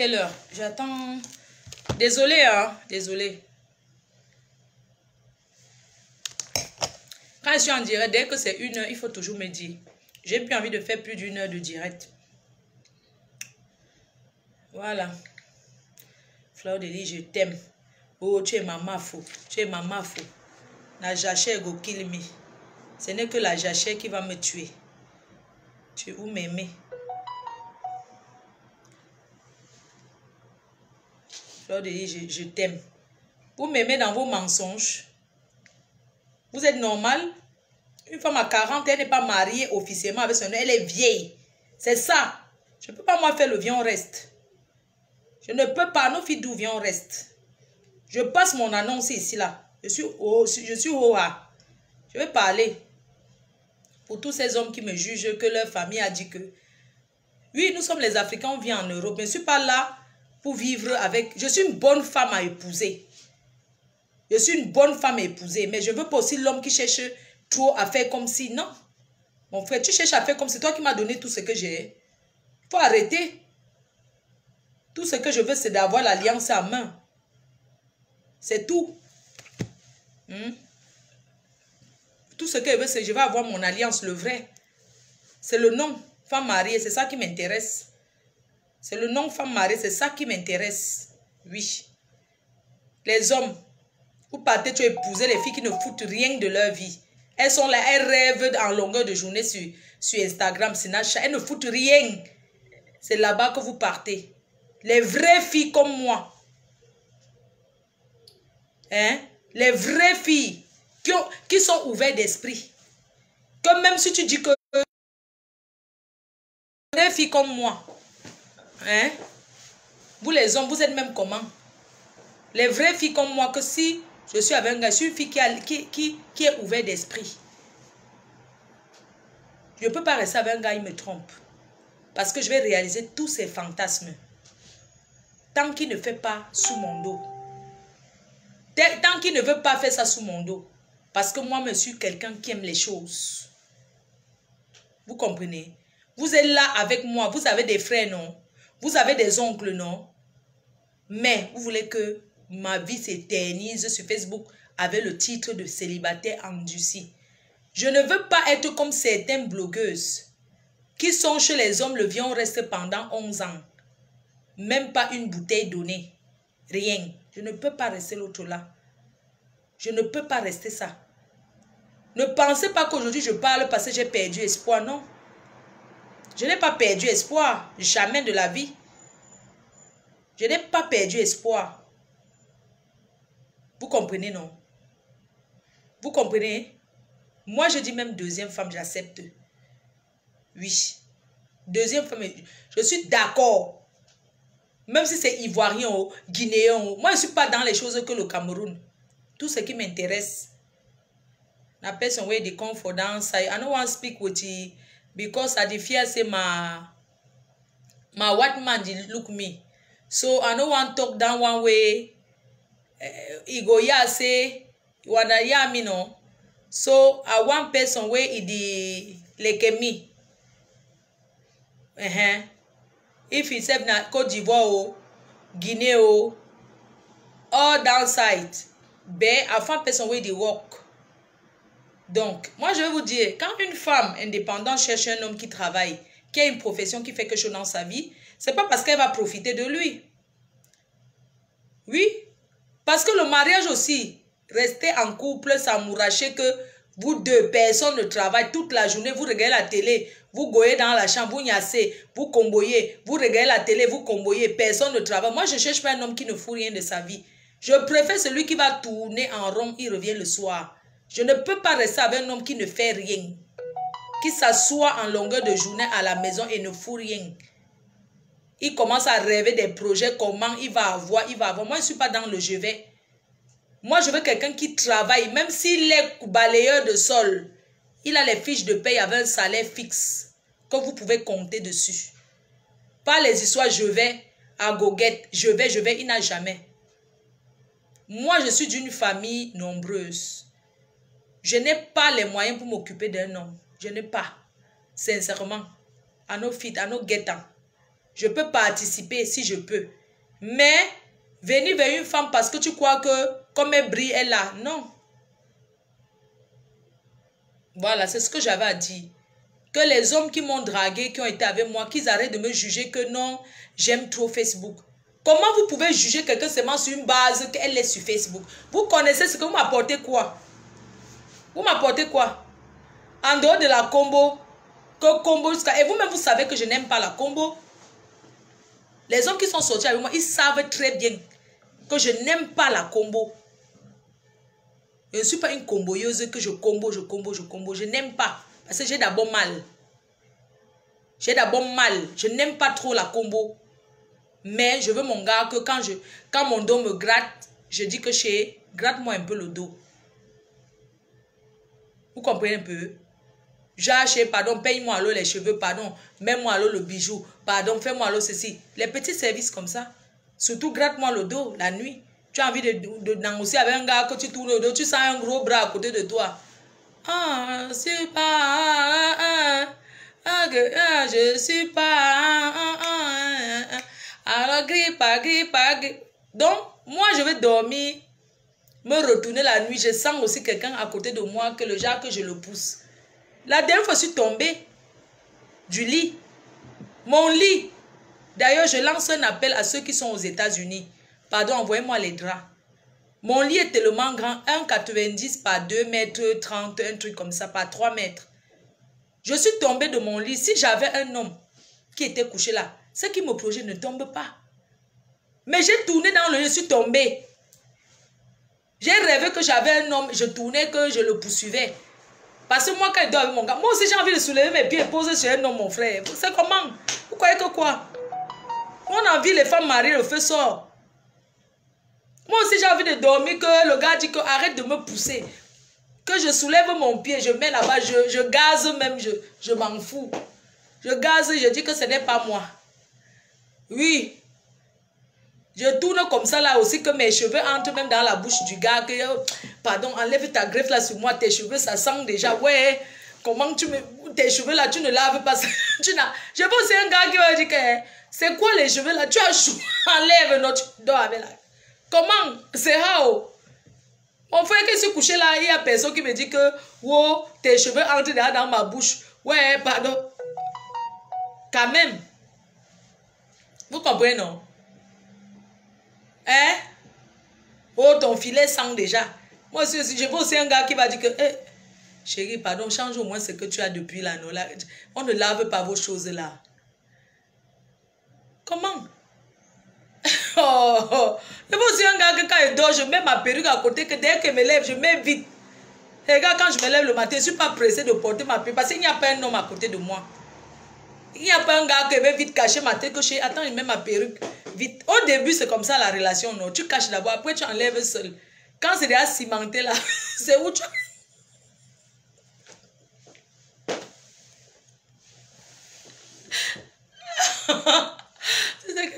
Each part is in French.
Quelle heure? J'attends. Désolé, hein. Désolé. Quand je suis en direct, dès que c'est 1 heure, il faut toujours me dire. J'ai plus envie de faire plus d'1 heure de direct. Voilà. Fleur de Lys, je t'aime. Oh, tu es ma mafo. Tu es ma mafo. La jachère go kill me. Ce n'est que la jachère qui va me tuer. Tu es où m'aimer? Fleur de Lys, je t'aime. Vous m'aimez dans vos mensonges. Vous êtes normal? Une femme à 40, elle n'est pas mariée officiellement avec son homme. Elle est vieille. C'est ça. Je ne peux pas moi faire le viens on reste. Je ne peux pas. Nos filles d'où viens on reste. Je passe mon annonce ici là. Je suis Oha. Je vais parler. Pour tous ces hommes qui me jugent que leur famille a dit que oui, nous sommes les Africains, on vit en Europe. Mais je ne suis pas là pour vivre avec... Je suis une bonne femme à épouser. Je suis une bonne femme à épouser. Mais je ne veux pas aussi l'homme qui cherche trop à faire comme si... Non. Mon frère, tu cherches à faire comme si toi qui m'as donné tout ce que j'ai. Il faut arrêter. Tout ce que je veux, c'est d'avoir l'alliance en main. C'est tout. Tout ce que je veux, c'est que je vais avoir mon alliance, le vrai. C'est le nom, femme mariée, c'est ça qui m'intéresse. C'est le nom, femme mariée, c'est ça qui m'intéresse. Oui. Les hommes, vous partez, tu épouses les filles qui ne foutent rien de leur vie. Elles sont là, elles rêvent en longueur de journée sur Instagram, Snapchat. Elles ne foutent rien. C'est là-bas que vous partez. Les vraies filles comme moi. Hein? Les vraies filles qui sont ouvertes d'esprit. Comme même si tu dis que les vraies filles comme moi. Hein? Vous les hommes, vous êtes même comment? Les vraies filles comme moi, que si je suis avec un gars, je suis une fille qui est ouverte d'esprit. Je ne peux pas rester avec un gars, il me trompe. Parce que je vais réaliser tous ces fantasmes. Tant qu'il ne fait pas sous mon dos. Tant qu'il ne veut pas faire ça sous mon dos. Parce que moi, je suis quelqu'un qui aime les choses. Vous comprenez? Vous êtes là avec moi. Vous avez des frères, non? Vous avez des oncles, non? Mais vous voulez que ma vie s'éternise sur Facebook avec le titre de célibataire endurci. Je ne veux pas être comme certaines blogueuses qui sont chez les hommes, le viol reste pendant 11 ans. Même pas une bouteille donnée. Rien. Je ne peux pas rester l'autre là. Je ne peux pas rester ça. Ne pensez pas qu'aujourd'hui je parle parce que j'ai perdu espoir, non. Je n'ai pas perdu espoir. Jamais de la vie. Je n'ai pas perdu espoir. Vous comprenez, non? Vous comprenez? Moi, je dis même deuxième femme, j'accepte. Oui. Deuxième femme, je suis d'accord. Même si c'est ivoirien ou guinéen. Moi, je ne suis pas dans les choses que le Cameroun. Tout ce qui m'intéresse. La person where the confidence. I don't want to speak with you because I fear say my white man dey look me. So I don't want to talk down one way. He go here say you wanna hear me no. So I want person where he dey like me. If he said na Côte d'Ivoire o, Guinée o, all downside, ben I find person where dey work. Donc, moi je vais vous dire, quand une femme indépendante cherche un homme qui travaille, qui a une profession, qui fait quelque chose dans sa vie, c'est pas parce qu'elle va profiter de lui. Oui, parce que le mariage aussi, rester en couple, s'amouracher que vous deux personnes ne travaillent toute la journée, vous regardez la télé, vous goyez dans la chambre, vous gnassez, vous comboyez, vous regardez la télé, vous comboyez, personne ne travaille. Moi je cherche pas un homme qui ne fout rien de sa vie. Je préfère celui qui va tourner en rond, il revient le soir. Je ne peux pas rester avec un homme qui ne fait rien. Qui s'assoit en longueur de journée à la maison et ne fout rien. Il commence à rêver des projets, comment il va avoir. Moi, je ne suis pas dans le je vais. Moi, je veux quelqu'un qui travaille. Même s'il est balayeur de sol, il a les fiches de paye avec un salaire fixe que vous pouvez compter dessus. Pas les histoires je vais à goguette. Je vais, il n'a jamais. Moi, je suis d'une famille nombreuse. Je n'ai pas les moyens pour m'occuper d'un homme. Je n'ai pas. Sincèrement. À nos filles, à nos guettants. Je peux participer si je peux. Mais venir vers une femme parce que tu crois que comme elle brille, elle là. Non. Voilà, c'est ce que j'avais à dire. Que les hommes qui m'ont dragué, qui ont été avec moi, qu'ils arrêtent de me juger que non, j'aime trop Facebook. Comment vous pouvez juger quelqu'un seulement sur une base qu'elle est sur Facebook? Vous connaissez ce que vous m'apportez quoi? Vous m'apportez quoi? En dehors de la combo, que combo jusqu'à... Et vous-même, vous savez que je n'aime pas la combo. Les hommes qui sont sortis avec moi, ils savent très bien que je n'aime pas la combo. Je ne suis pas une comboyeuse que je combo. Je n'aime pas. Parce que j'ai d'abord mal. Je n'aime pas trop la combo. Mais je veux mon gars que quand mon dos me gratte, je dis que gratte-moi un peu le dos. Vous comprenez un peu? Genre, pardon, paye-moi alors les cheveux, pardon, mets-moi alors le bijou, pardon, fais-moi alors ceci. Les petits services comme ça. Surtout, gratte-moi le dos la nuit. Tu as envie de négocier avec un gars que tu tournes le dos, tu sens un gros bras à côté de toi. Ah, c'est pas... je suis pas... alors, grippe. Donc, moi, je vais dormir, me retourner la nuit. Je sens aussi quelqu'un à côté de moi, que le genre que je le pousse. La dernière fois, je suis tombée du lit. Mon lit. D'ailleurs, je lance un appel à ceux qui sont aux États-Unis. Pardon, envoyez-moi les draps. Mon lit est tellement grand, 1,90 par 2 mètres 30, un truc comme ça, par 3 mètres. Je suis tombée de mon lit. Si j'avais un homme qui était couché là, ce qui me projette ne tombe pas. Mais j'ai tourné dans le lit, je suis tombée. J'ai rêvé que j'avais un homme, je tournais, que je le poursuivais. Parce que moi, quand je dors avec mon gars, moi aussi j'ai envie de soulever mes pieds et poser sur un homme, mon frère. C'est comment? Vous croyez que quoi? On a envie, les femmes mariées, le feu sort. Moi aussi j'ai envie de dormir, que le gars dit que arrête de me pousser. Que je soulève mon pied, je mets là-bas, je gaze même, je m'en fous. Je gaze, je dis que ce n'est pas moi. Oui. Je tourne comme ça là aussi, que mes cheveux entrent même dans la bouche du gars. Que, pardon, enlève ta greffe là sur moi, tes cheveux ça sent déjà. Ouais, comment tu me... Tes cheveux là, tu ne laves pas ça. Je vois aussi un gars qui va dire que c'est quoi les cheveux là? Tu as chaud, enlève notre... dors avec là. Comment? C'est how? Mon frère qui s'est couché là, il y a personne qui me dit que wow, tes cheveux entrent dans ma bouche. Ouais, pardon. Quand même. Vous comprenez, non? Hein? Oh, ton filet sent déjà. Moi aussi, je vois aussi un gars qui va dire que chérie, pardon, change au moins ce que tu as depuis là, non, là. On ne lave pas vos choses là. Comment? Oh. Je vois aussi un gars que quand il dort, je mets ma perruque à côté, que dès qu'il me lève, je mets vite. Et regarde, quand je me lève le matin, je ne suis pas pressée de porter ma perruque parce qu'il n'y a pas un homme à côté de moi. Il n'y a pas un gars qui veut vite cacher ma tête, que je attends, il met ma perruque vite. Au début, c'est comme ça la relation, non? Tu caches d'abord, après tu enlèves seul. Quand c'est déjà cimenté là, c'est où tu...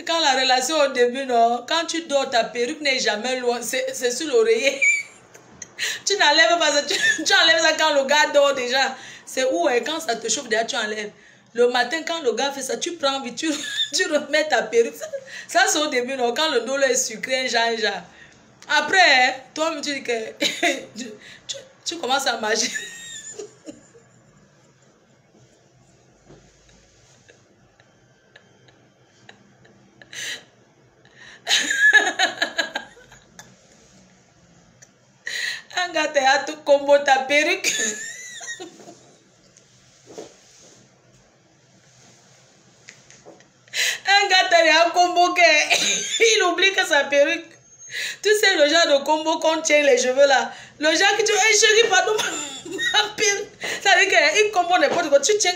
Quand la relation au début, non, quand tu dors, ta perruque n'est jamais loin, c'est sur l'oreiller. Tu n'enlèves pas ça, tu enlèves ça quand le gars dort déjà. C'est où, et quand ça te chauffe déjà, tu enlèves. Le matin, quand le gars fait ça, tu prends vite, tu remets ta perruque. Ça c'est au début, non, quand le dos est sucré, genre. Après, toi, tu dis que tu commences à marcher. Un gars t'a tout combo ta perruque. Un gars t'a un combo il oublie que sa perruque. Tu sais le genre de combo qu'on tient les cheveux là. Le genre qui dit, hey chérie, pardon, ma perruque. Ça veut dire qu'il combo n'importe quoi. Tu tiens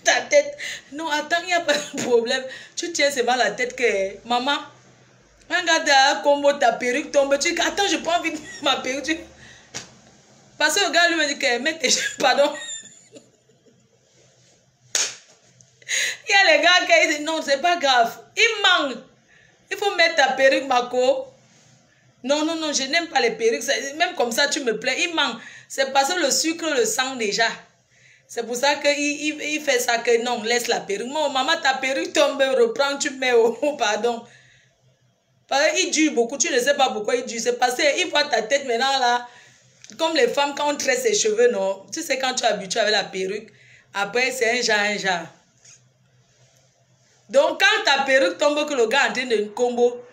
ta tête. Non, attends, il n'y a pas de problème. Tu tiens seulement la tête que maman. Un gars t'a un combo, ta perruque tombe. Tu dis, attends, je prends vite ma perruque. Parce que le gars lui me dit que mec, pardon. Il y a les gars qui disent non, c'est pas grave. Il manque. Il faut mettre ta perruque, Marco. Non, non, non, je n'aime pas les perruques. Même comme ça, tu me plais. Il manque. C'est parce que le sucre le sent déjà. C'est pour ça qu'il fait ça que non, laisse la perruque. Mon maman, ta perruque tombe, reprends, tu mets au pardon. Parce qu'il dure beaucoup, tu ne sais pas pourquoi il dure. C'est parce qu'il voit ta tête maintenant là. Comme les femmes, quand on tresse ses cheveux, non. Tu sais, quand tu es habitué avec la perruque, après c'est un genre. Donc, quand ta perruque tombe, que le gars est en train de combo,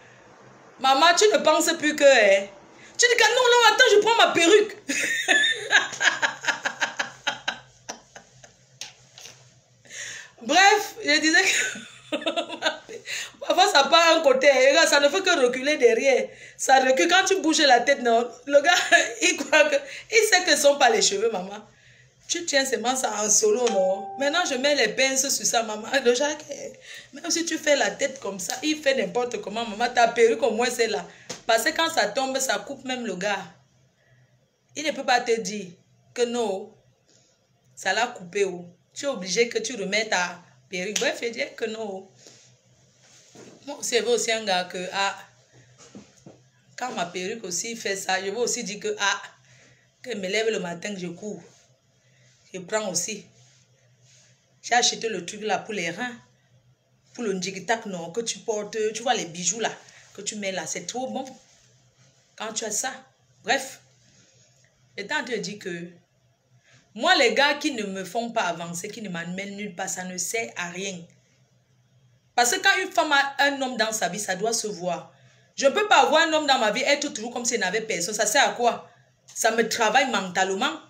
maman, tu ne penses plus que... Hein, tu dis que non, non, attends, je prends ma perruque. Bref, je disais que... Parfois, ça part un côté. Regarde, ça ne fait que reculer derrière. Ça recule. Quand tu bouges la tête, non. Le gars, il croit que... Il sait que ce ne sont pas les cheveux, maman. Tu tiens seulement ça en solo, non? Maintenant, je mets les pinces sur ça, maman. Le Jacques, même si tu fais la tête comme ça, il fait n'importe comment, maman. Ta perruque, au moins, c'est là. Parce que quand ça tombe, ça coupe même le gars. Il ne peut pas te dire que non, ça l'a coupé. Oh. Tu es obligé que tu remettes ta perruque. Bref, je dis que non. Moi, c'est aussi un gars que, ah, quand ma perruque aussi fait ça, je veux aussi dire que, ah, que je me lève le matin, que je cours. Je prends aussi. J'ai acheté le truc là pour les reins. Pour le njigitac, non, que tu portes. Tu vois les bijoux là, que tu mets là. C'est trop bon. Quand tu as ça. Bref. Et tant te dit que moi, les gars qui ne me font pas avancer, qui ne m'amènent nulle part, ça ne sert à rien. Parce que quand une femme a un homme dans sa vie, ça doit se voir. Je ne peux pas avoir un homme dans ma vie, être toujours comme s'il n'avait personne. Ça sert à quoi? Ça me travaille mentalement.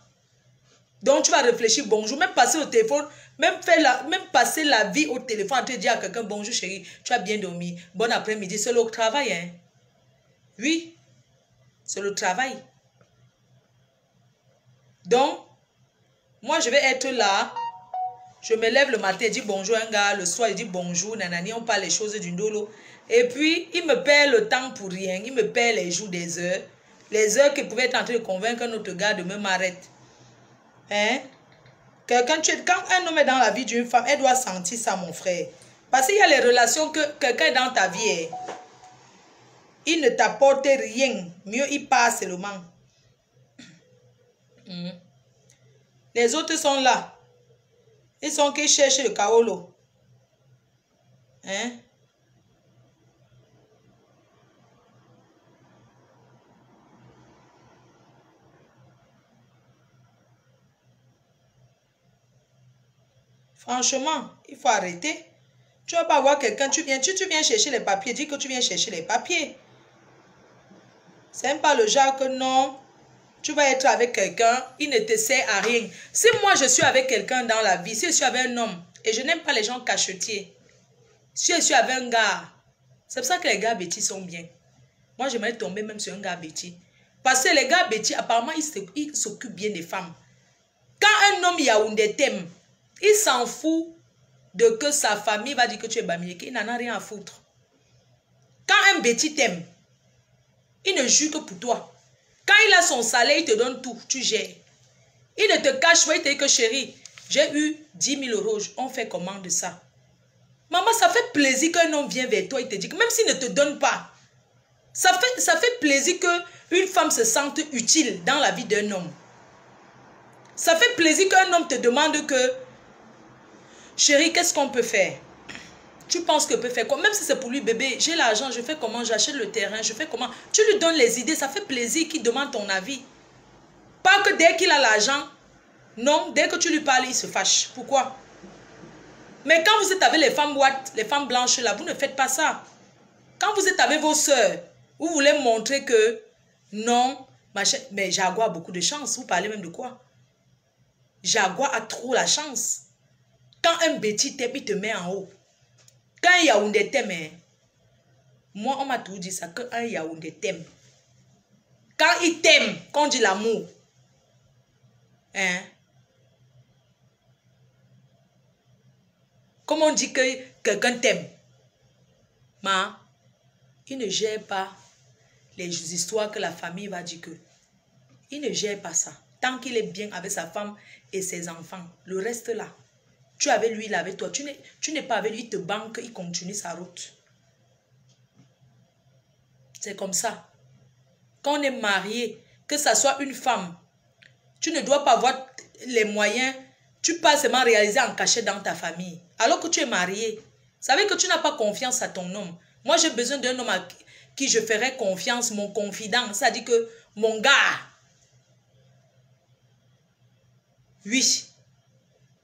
Donc, tu vas réfléchir, bonjour, même passer au téléphone, même passer la vie au téléphone, te dire à quelqu'un, bonjour chérie, tu as bien dormi, bon après-midi, c'est le travail, hein. Oui, c'est le travail. Donc, moi, je vais être là, je me lève le matin, je dis bonjour à un gars, le soir, je dis bonjour, nanani, on parle les choses d'une dolo. Et puis, il me perd le temps pour rien, il me perd les jours, des heures, les heures qu'il pouvait être en train de convaincre un autre gars de me m'arrêter. Hein? Quand un homme est dans la vie d'une femme, elle doit sentir ça, mon frère. Parce qu'il y a les relations que quelqu'un est dans ta vie, il ne t'apporte rien. Mieux, il passe seulement. Les autres sont là. Ils sont qui cherchent le kaolo. Hein? Franchement, il faut arrêter. Tu ne vas pas voir quelqu'un, tu viens chercher les papiers, dis que tu viens chercher les papiers. C'est même pas le genre que non, tu vas être avec quelqu'un, il ne te sert à rien. Si moi je suis avec quelqu'un dans la vie, si je suis avec un homme, et je n'aime pas les gens cachetiers, si je suis avec un gars, c'est pour ça que les gars bêtis sont bien. Moi, j'aimerais tomber même sur un gars bêtis. Parce que les gars bêtis, apparemment, ils s'occupent bien des femmes. Quand un homme Yaoundé t'aime, il s'en fout de que sa famille va dire que tu es bamileke. Il n'en a rien à foutre. Quand un bêtis t'aime, il ne jure que pour toi. Quand il a son salaire, il te donne tout. Tu gères. Il ne te cache pas, il te dit que chérie, j'ai eu 10 000 euros. On fait comment de ça? Maman, ça fait plaisir qu'un homme vienne vers toi. Il te dit que même s'il ne te donne pas, ça fait plaisir qu'une femme se sente utile dans la vie d'un homme. Ça fait plaisir qu'un homme te demande que chérie, qu'est-ce qu'on peut faire? Tu penses que peut faire quoi? Même si c'est pour lui, bébé, j'ai l'argent, je fais comment? J'achète le terrain, je fais comment? Tu lui donnes les idées, ça fait plaisir qu'il demande ton avis. Pas que dès qu'il a l'argent, non, dès que tu lui parles, il se fâche. Pourquoi? Mais quand vous êtes avec les femmes ouates, les femmes blanches là, vous ne faites pas ça. Quand vous êtes avec vos soeurs, vous voulez montrer que non, mais Jaguar a beaucoup de chance. Vous parlez même de quoi? Jaguar a trop la chance. Quand un bêtis t'aime, il te met en haut. Quand un Yaoundé t'aime, moi on m'a tout dit ça, quand un Yaoundé t'aime, quand il t'aime, quand on dit l'amour, hein? Comme on dit que quelqu'un t'aime, il ne gère pas les histoires que la famille va dire que. Il ne gère pas ça. Tant qu'il est bien avec sa femme et ses enfants, le reste là, tu es avec lui, il est avec toi. Tu n'es pas avec lui, il te banque, il continue sa route. C'est comme ça. Quand on est marié, que ça soit une femme, tu ne dois pas avoir les moyens. Tu passes seulement réaliser en cachette dans ta famille. Alors que tu es marié. Ça veut dire que tu n'as pas confiance à ton homme. Moi, j'ai besoin d'un homme à qui je ferai confiance, mon confident. Ça dit que mon gars. Oui.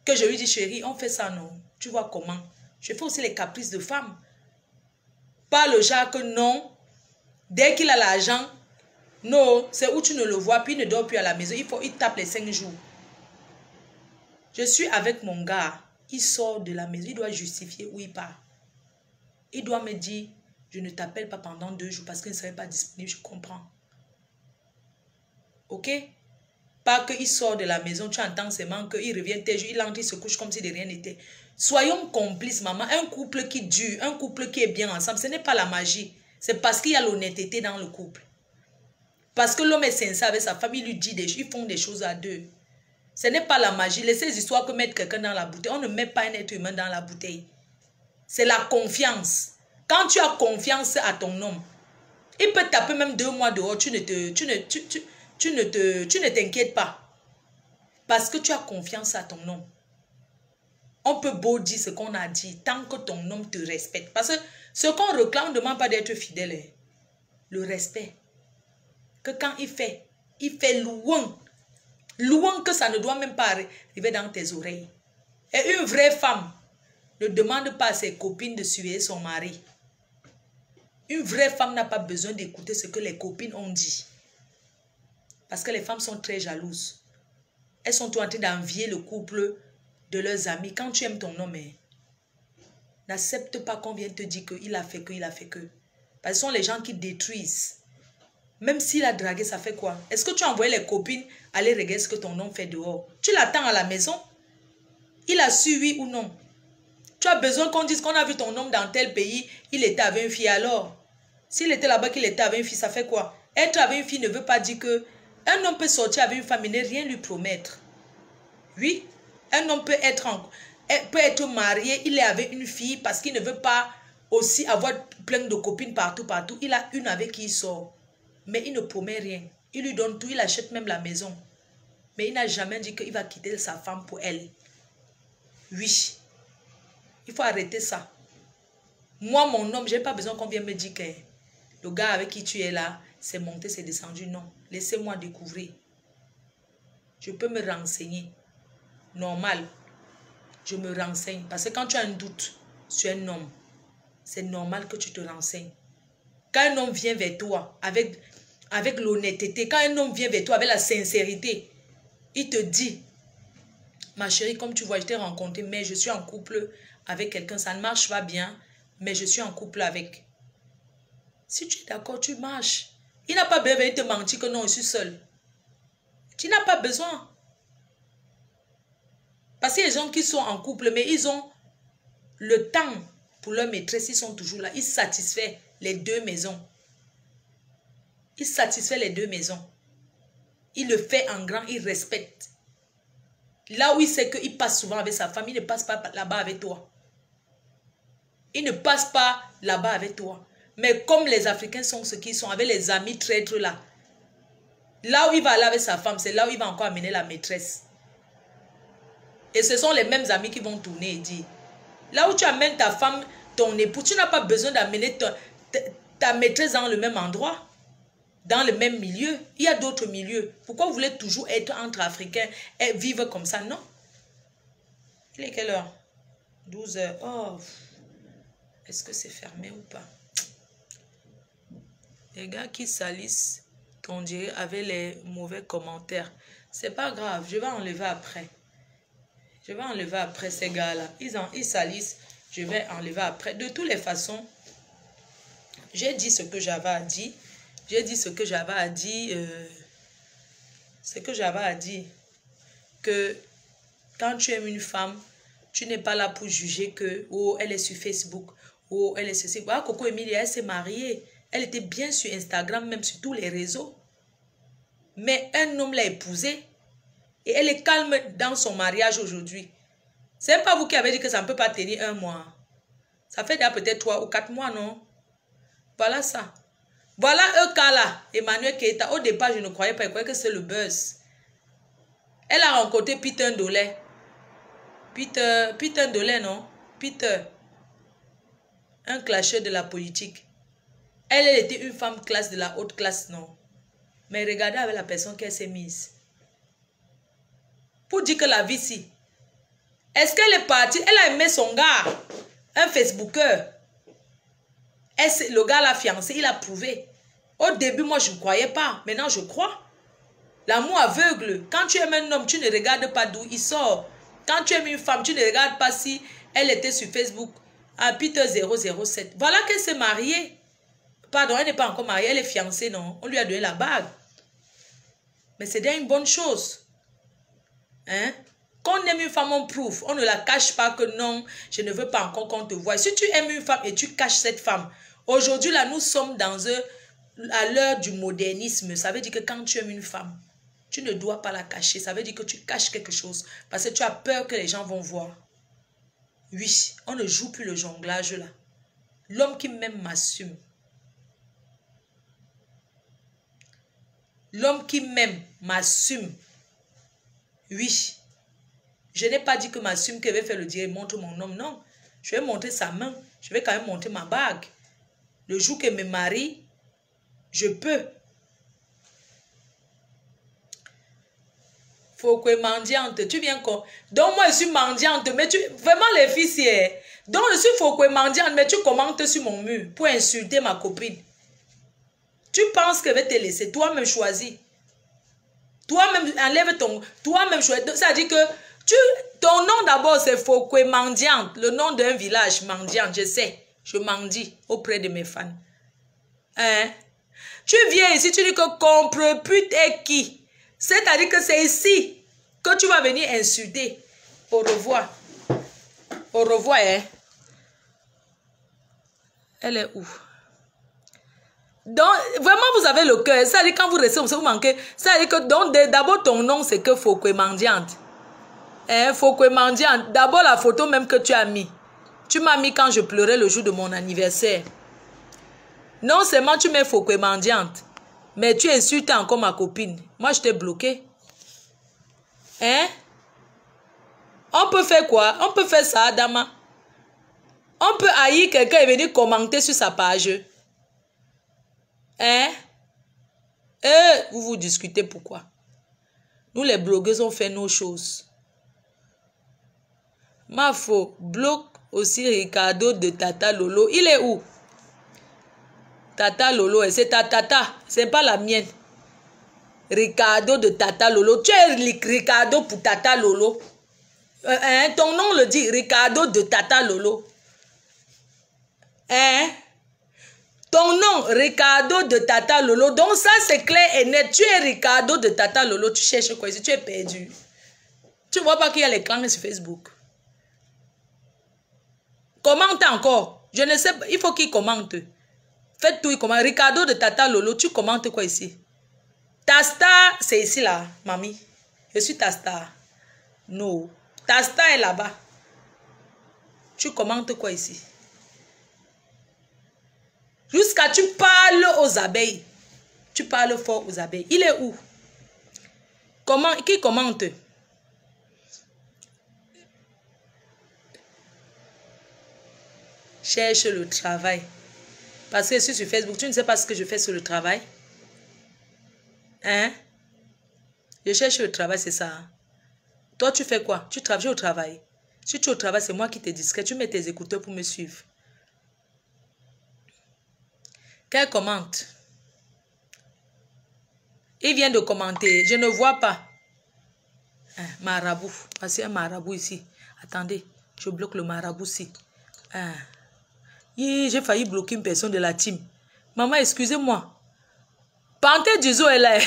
Que je lui dis, chérie, on fait ça, non? Tu vois comment? Je fais aussi les caprices de femme. Pas le genre que non. Dès qu'il a l'argent, non, c'est où tu ne le vois, puis il ne dort plus à la maison. Il tape les 5 jours. Je suis avec mon gars. Il sort de la maison. Il doit justifier où il part. Il doit me dire, je ne t'appelle pas pendant 2 jours parce qu'il ne serait pas disponible. Je comprends. Ok? Pas qu'il sort de la maison, tu entends seulement qu'il revient tes jours, il entre, il se couche comme si de rien n'était. Soyons complices, maman. Un couple qui dure, un couple qui est bien ensemble, ce n'est pas la magie. C'est parce qu'il y a l'honnêteté dans le couple. Parce que l'homme est sincère avec sa femme, il lui dit des choses, ils font des choses à deux. Ce n'est pas la magie. Laissez les histoires que mettre quelqu'un dans la bouteille. On ne met pas un être humain dans la bouteille. C'est la confiance. Quand tu as confiance à ton homme, il peut taper même 2 mois dehors, tu ne t'inquiètes pas. Parce que tu as confiance à ton homme. On peut beau dire ce qu'on a dit, tant que ton homme te respecte. Parce que ce qu'on réclame ne demande pas d'être fidèle. Hein. Le respect. Que quand il fait loin. Loin que ça ne doit même pas arriver dans tes oreilles. Et une vraie femme ne demande pas à ses copines de suivre son mari. Une vraie femme n'a pas besoin d'écouter ce que les copines ont dit. Parce que les femmes sont très jalouses. Elles sont tout en train d'envier le couple de leurs amis. Quand tu aimes ton homme, n'accepte pas qu'on vienne te dire qu'il a fait que, il a fait que. Parce que ce sont les gens qui détruisent. Même s'il a dragué, ça fait quoi? Est-ce que tu as envoyé les copines aller regarder ce que ton homme fait dehors? Tu l'attends à la maison? Il a su oui ou non? Tu as besoin qu'on dise qu'on a vu ton homme dans tel pays, il était avec une fille alors. S'il était là-bas, qu'il était avec une fille, ça fait quoi? Être avec une fille ne veut pas dire que un homme peut sortir avec une femme et ne rien lui promettre. Oui, un homme peut être marié, il est avec une fille parce qu'il ne veut pas aussi avoir plein de copines partout. Il a une avec qui il sort. Mais il ne promet rien. Il lui donne tout, il achète même la maison. Mais il n'a jamais dit qu'il va quitter sa femme pour elle. Oui. Il faut arrêter ça. Moi, mon homme, je n'ai pas besoin qu'on vienne me dire que le gars avec qui tu es là, c'est monté, c'est descendu. Non. Laissez-moi découvrir. Je peux me renseigner. Normal. Je me renseigne. Parce que quand tu as un doute sur un homme, c'est normal que tu te renseignes. Quand un homme vient vers toi avec l'honnêteté, quand un homme vient vers toi avec la sincérité, il te dit, ma chérie, comme tu vois, je t'ai rencontré, mais je suis en couple avec quelqu'un, ça ne marche pas bien, mais je suis en couple avec. Si tu es d'accord, tu marches. Il n'a pas besoin de te mentir que non, je suis seule. Tu n'as pas besoin. Parce qu'il y a des gens qui sont en couple, mais ils ont le temps pour leur maîtresse, ils sont toujours là. Ils satisfont les 2 maisons. Il satisfait les 2 maisons. Il le fait en grand, il respecte. Là où il sait qu'il passe souvent avec sa femme, il ne passe pas là-bas avec toi. Il ne passe pas là-bas avec toi. Mais comme les Africains sont ce qu'ils sont, avec les amis traîtres là, là où il va aller avec sa femme, c'est là où il va encore amener la maîtresse. Et ce sont les mêmes amis qui vont tourner et dire, là où tu amènes ta femme, ton époux, tu n'as pas besoin d'amener ta maîtresse dans le même endroit. Dans le même milieu, il y a d'autres milieux. Pourquoi vous voulez toujours être entre Africains et vivre comme ça? Non. Il est quelle heure? 12 heures. Oh. Est-ce que c'est fermé ou pas? Les gars qui salissent, qu'on dirait, avec les mauvais commentaires. C'est pas grave. Je vais enlever après. Je vais enlever après ces gars-là. Ils salissent. Je vais enlever après. De toutes les façons, j'ai dit ce que j'avais à dire. J'ai dit ce que j'avais à dire. Que quand tu aimes une femme, tu n'es pas là pour juger que oh, elle est sur Facebook. Oh, elle est ceci. Voilà, Coco Emilia, elle s'est mariée. Elle était bien sur Instagram, même sur tous les réseaux. Mais un homme l'a épousée. Et elle est calme dans son mariage aujourd'hui. Ce n'est pas vous qui avez dit que ça ne peut pas tenir 1 mois. Ça fait déjà peut-être 3 ou 4 mois, non? Voilà ça. Voilà eux cas là, Emmanuel Keita. Au départ, je ne croyais pas, je croyais que c'est le buzz. Elle a rencontré Peter Ndolé. Peter Ndolin, non? Peter. Un clasheur de la politique. Elle était une femme classe de la haute classe, non? Mais regardez avec la personne qu'elle s'est mise. Pour dire que la vie, si. Est-ce qu'elle est partie? Elle a aimé son gars. Un Facebooker. Le gars l'a fiancé, il a prouvé. Au début, moi, je ne croyais pas. Maintenant, je crois. L'amour aveugle. Quand tu aimes un homme, tu ne regardes pas d'où il sort. Quand tu aimes une femme, tu ne regardes pas si elle était sur Facebook. À Peter 007. Voilà qu'elle s'est mariée. Pardon, elle n'est pas encore mariée, elle est fiancée, non? On lui a donné la bague. Mais c'est déjà une bonne chose. Hein? Quand on aime une femme, on prouve. On ne la cache pas que non, je ne veux pas encore qu'on te voie. Si tu aimes une femme et tu caches cette femme, aujourd'hui, là, nous sommes à l'heure du modernisme. Ça veut dire que quand tu aimes une femme, tu ne dois pas la cacher. Ça veut dire que tu caches quelque chose. Parce que tu as peur que les gens vont voir. Oui, on ne joue plus le jonglage là. L'homme qui m'aime m'assume. L'homme qui m'aime m'assume. Oui. Je n'ai pas dit que m'assume qu'elle va faire le dire, montre mon homme. Non. Je vais montrer sa main. Je vais quand même montrer ma bague. Le jour qu'elle me marie, je peux. Faut que mendiante. Tu viens quoi? Donc moi je suis mendiante. Mais vraiment les filles, c'est... Donc je suis faut que mendiante. Mais tu commentes sur mon mur pour insulter ma copine. Tu penses qu'elle va te laisser. Toi-même choisis. Toi-même enlève ton... Toi-même choisis. Ça dit que... Ton nom d'abord c'est Fokwe mendiante. Le nom d'un village mendiante. Je sais. Je mendie auprès de mes fans. Hein? Tu viens ici, tu dis que contre pute est qui? C'est-à-dire que c'est ici que tu vas venir insulter. Au revoir. Au revoir, hein? Elle est où? Donc, vraiment, vous avez le cœur. Ça veut dire quand vous restez, vous manquez. Ça veut dire que d'abord, ton nom, c'est que Fokwe mendiante. Hein, Fokwe mendiante. D'abord, la photo même que tu as mis. Tu m'as mis quand je pleurais le jour de mon anniversaire. Non seulement tu mets Fokwe mendiante, mais tu insultes encore ma copine. Moi, je t'ai bloqué. Hein? On peut faire quoi? On peut faire ça, Adama. On peut haïr quelqu'un et venir commenter sur sa page. Hein? Vous vous discutez pourquoi? Nous, les blogueuses, on fait nos choses. Mafo bloque aussi Ricardo de Tata Lolo. Il est où? Tata Lolo, c'est ta tata. C'est pas la mienne. Ricardo de Tata Lolo. Tu es Ricardo pour Tata Lolo. Ton nom le dit. Ricardo de Tata Lolo. Hein? Ton nom, Ricardo de Tata Lolo. Donc ça, c'est clair et net. Tu es Ricardo de Tata Lolo. Tu cherches quoi ici? Tu es perdu. Tu vois pas qu'il y a les clans sur Facebook. Commente encore. Je ne sais pas. Il faut qu'il commente. Faites tout, il commente. Ricardo de Tata Lolo, tu commentes quoi ici? Ta star, c'est ici là, mamie. Je suis ta star. Non. Ta star est là-bas. Tu commentes quoi ici? Jusqu'à tu parles aux abeilles. Tu parles fort aux abeilles. Il est où? Comment? Qui commente? Cherche le travail. Parce que je suis sur Facebook, tu ne sais pas ce que je fais sur le travail. Hein? Je cherche le travail, c'est ça. Toi, tu fais quoi? Tu travailles au travail. Si tu es au travail, c'est moi qui te discret. Tu mets tes écouteurs pour me suivre. Quel commente? Il vient de commenter. Je ne vois pas. Marabout. Parce qu'il y a un marabout ici. Attendez, je bloque le marabout ici. J'ai failli bloquer une personne de la team. Maman, excusez-moi. Panthère du zoo est là.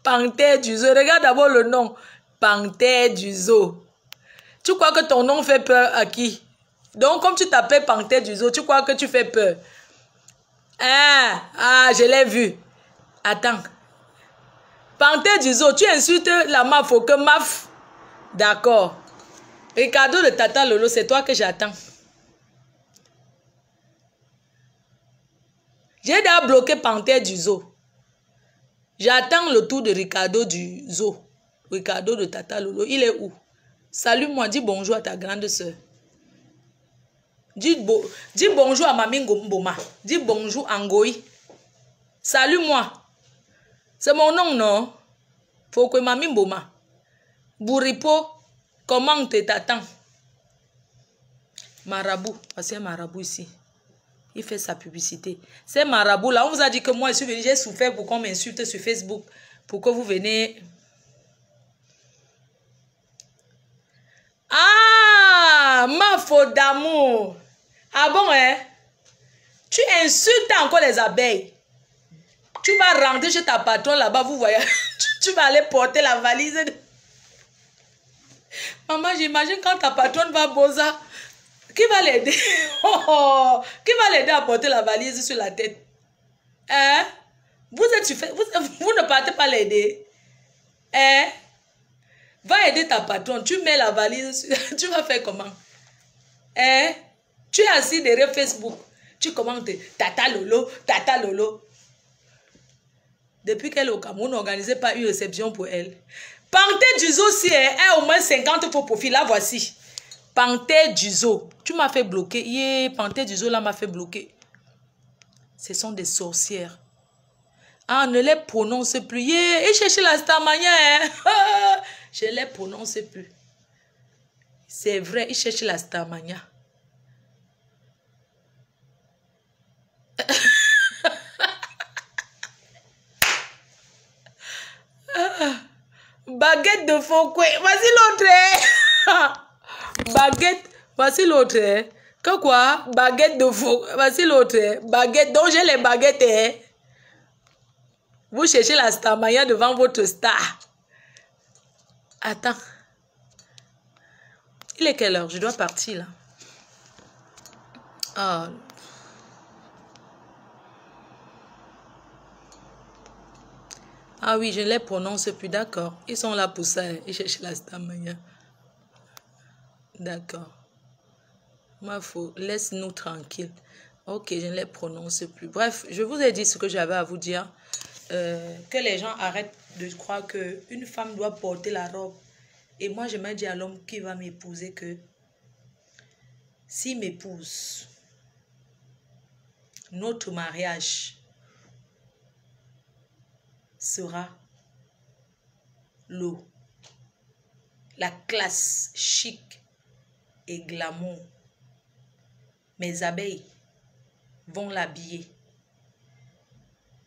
Panthère du zoo. Regarde d'abord le nom. Panthère du zoo. Tu crois que ton nom fait peur à qui? Donc, comme tu t'appelles Panthère du zoo, tu crois que tu fais peur? Je l'ai vu. Attends. Panthère du zoo, tu insultes la maf, faut que maf. D'accord. Ricardo de Tata Lolo, c'est toi que j'attends. J'ai déjà bloqué Panthère du zoo. J'attends le tour de Ricardo du zoo. Ricardo de Tata Lolo, il est où? Salue-moi, dis bonjour à ta grande soeur. Dis bonjour à Mami Mboma. Dis bonjour à Ngoï. Salue-moi. C'est mon nom, non? Faut que Mami Mboma. Bouripo, comment t'attends? Marabout, parce qu'il y a un marabout ici. Il fait sa publicité. C'est marabout là, on vous a dit que moi je suis venu, j'ai souffert pour qu'on m'insulte sur Facebook. Pour que vous venez. Ah, ma faute d'amour. Ah bon, hein? Tu insultes encore les abeilles. Tu vas rentrer chez ta patronne là-bas, vous voyez. Tu vas aller porter la valise. Maman, j'imagine quand ta patronne va bosa. Qui va l'aider? Qui va l'aider à porter la valise sur la tête? Hein? Vous ne partez pas l'aider. Hein? Va aider ta patronne. Tu mets la valise. Tu vas faire comment? Hein? Tu es assis derrière Facebook. Tu commentes Tata Lolo, Tata Lolo. Depuis qu'elle est au Cameroun, n'organisez pas une réception pour elle. Panté Duzo aussi, elle a au moins 50 pour profil. La voici. Panté Duzo. Tu m'as fait bloquer. Yeah, Panté Duzo là m'a fait bloquer. Ce sont des sorcières. Ah, ne les prononce plus. Yeah, et cherchez la Starmania. Hein? Je ne les prononce plus. C'est vrai, il cherche la Starmania. Baguette de Fouquet. Voici l'autre. Baguette. Voici l'autre. Que quoi? Baguette de Fouquet. Voici l'autre. Baguette. Donc j'ai les baguettes. Vous cherchez la Starmania devant votre star. Attends. Il est quelle heure? Je dois partir là. Ah. Ah oui, je ne les prononce plus, d'accord. Ils sont là pour ça, ils cherchent la Starmania. D'accord. Moi, laisse-nous tranquille. Ok, je ne les prononce plus. Bref, je vous ai dit ce que j'avais à vous dire. Que les gens arrêtent de croire qu'une femme doit porter la robe. Et moi, je me dis à l'homme qui va m'épouser que s'il m'épouse, notre mariage sera l'eau, la classe chic et glamour. Mes abeilles vont l'habiller,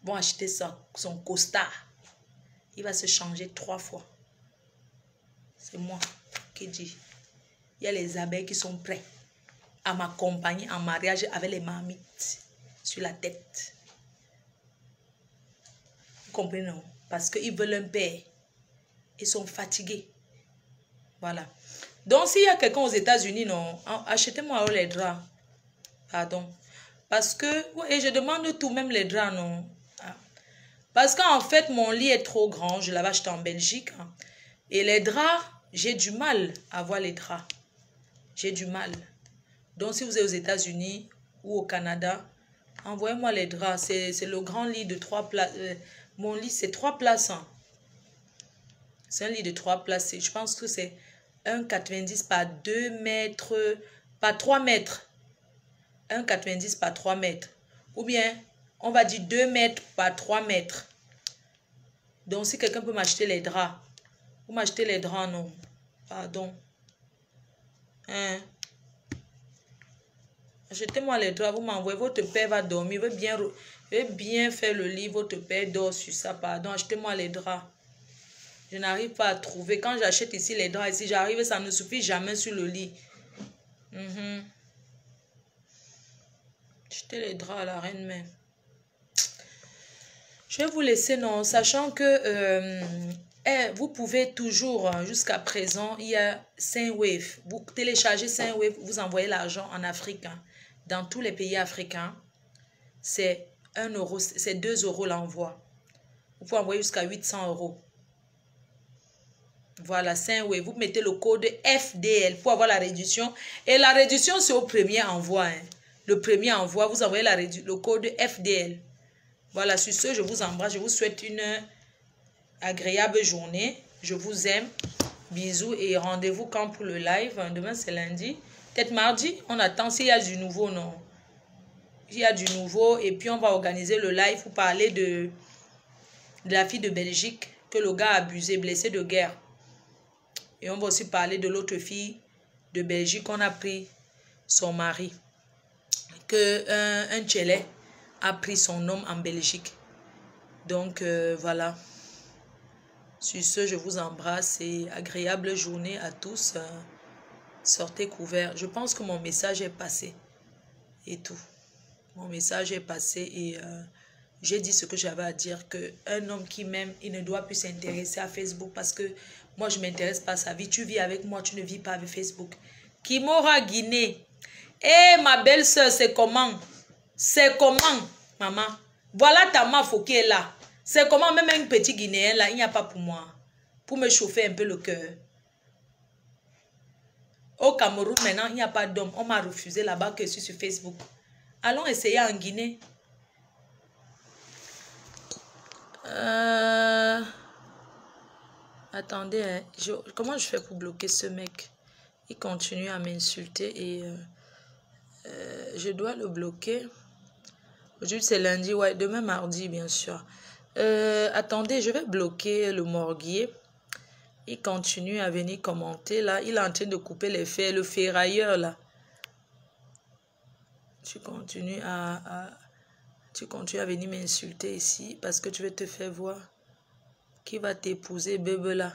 vont acheter son costard. Il va se changer 3 fois. C'est moi qui dis. Il y a les abeilles qui sont prêtes à m'accompagner en mariage avec les marmites sur la tête. Vous comprenez, non? Parce qu'ils veulent un père. Ils sont fatigués. Voilà. Donc, s'il y a quelqu'un aux États-Unis, non, achetez-moi les draps. Pardon. Parce que, ouais, je demande tout, même les draps, non. Ah. Parce qu'en fait, mon lit est trop grand. Je l'avais acheté en Belgique. Hein. Et les draps, j'ai du mal à voir les draps. J'ai du mal. Donc, si vous êtes aux États-Unis ou au Canada, envoyez-moi les draps. C'est le grand lit de 3 places. Mon lit, c'est 3 places. Hein. C'est un lit de 3 places. Je pense que c'est 1,90 par 2 mètres, par 3 mètres. 1,90 par 3 mètres. Ou bien, on va dire 2 mètres par 3 mètres. Donc, si quelqu'un peut m'acheter les draps. Vous m'achetez les draps, non? Pardon. Hein? Achetez-moi les draps, vous m'envoyez. Votre père va dormir. Il veut bien faire le lit. Votre père dort sur ça. Pardon, achetez-moi les draps. Je n'arrive pas à trouver. Quand j'achète ici les draps, ici j'arrive, ça ne suffit jamais sur le lit. Achetez les draps à la reine mère. Je vais vous laisser, non, sachant que vous pouvez toujours, jusqu'à présent, il y a Sendwave. Vous téléchargez Sendwave, vous envoyez l'argent en Afrique. Hein. Dans tous les pays africains, c'est 1 euro, c'est 2 € l'envoi. Vous pouvez envoyer jusqu'à 800 €. Voilà, Sendwave. Vous mettez le code FDL pour avoir la réduction. Et la réduction, c'est au premier envoi. Hein. Le premier envoi, vous envoyez le code FDL. Voilà, sur ce, je vous embrasse. Je vous souhaite une agréable journée. Je vous aime. Bisous et rendez-vous quand pour le live? Demain, c'est lundi. Peut-être mardi. On attend s'il y a du nouveau, non? Il y a du nouveau. Et puis, on va organiser le live pour parler de la fille de Belgique que le gars a abusé, blessé de guerre. Et on va aussi parler de l'autre fille de Belgique qu'on a pris son mari. Un Tchélé a pris son homme en Belgique. Donc, voilà. Sur ce, je vous embrasse et agréable journée à tous. Sortez couverts. Je pense que mon message est passé. Et tout. Mon message est passé et j'ai dit ce que j'avais à dire. Qu'un homme qui m'aime, il ne doit plus s'intéresser à Facebook parce que moi, je ne m'intéresse pas à sa vie. Tu vis avec moi, tu ne vis pas avec Facebook. Qui m'aura Guinée. Eh, ma belle-sœur, c'est comment? C'est comment, maman? Voilà ta meuf qui est là. C'est comment même un petit Guinéen là, il n'y a pas pour moi. Pour me chauffer un peu le cœur. Au Cameroun, maintenant, il n'y a pas d'homme. On m'a refusé là-bas que je suis sur Facebook. Allons essayer en Guinée. Attendez, hein. Comment je fais pour bloquer ce mec? Il continue à m'insulter et je dois le bloquer. Aujourd'hui, c'est lundi, ouais. Demain, mardi, bien sûr. Attendez, je vais bloquer le morguier. Il continue à venir commenter, là. Il est en train de couper les fers. Le ferrailleur, là. Tu continues à venir m'insulter ici parce que tu veux te faire voir. Qui va t'épouser, bébé, là?